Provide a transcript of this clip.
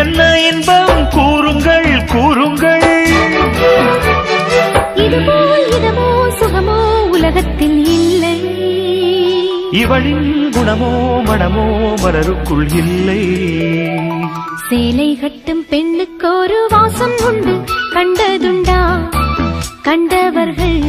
என்ன இன்பம் கூறுங்கள் கூறுங்கள். இதுபோல் இதமோ சுகமோ உலகத்தில் இல்லை. இவளின் குணமோ மனமோ மலருக்குள் இல்லை. சேலை கட்டும் பெண்ணுக்கு ஒரு வாசம் உண்டு, கண்டதுண்டா கண்டவர்கள்